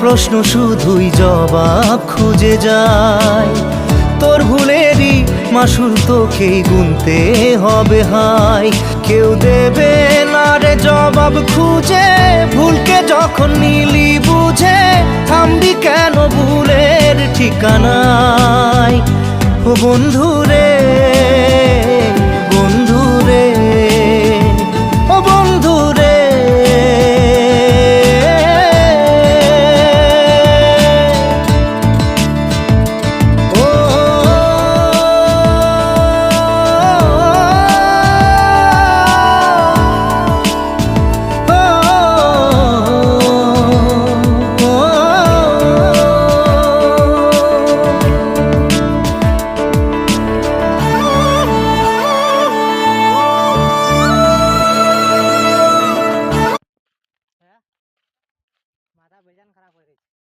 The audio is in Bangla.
প্রশ্ন শুধুই জবাব খুঁজে যায়। তোর ভুলেরই মাসুল তোকেই গুনতে হবে হায়। কেউ দেবে না রে জবাব খুঁজে, ভুলকে যখন নিলি বুঝে থামবি কেন ভুলের ঠিকানায়। ও বন্ধু রে, বন্ধু রে, ও বন্ধু রে। ও মাথা বেজান খারাপ হয়ে গেছে।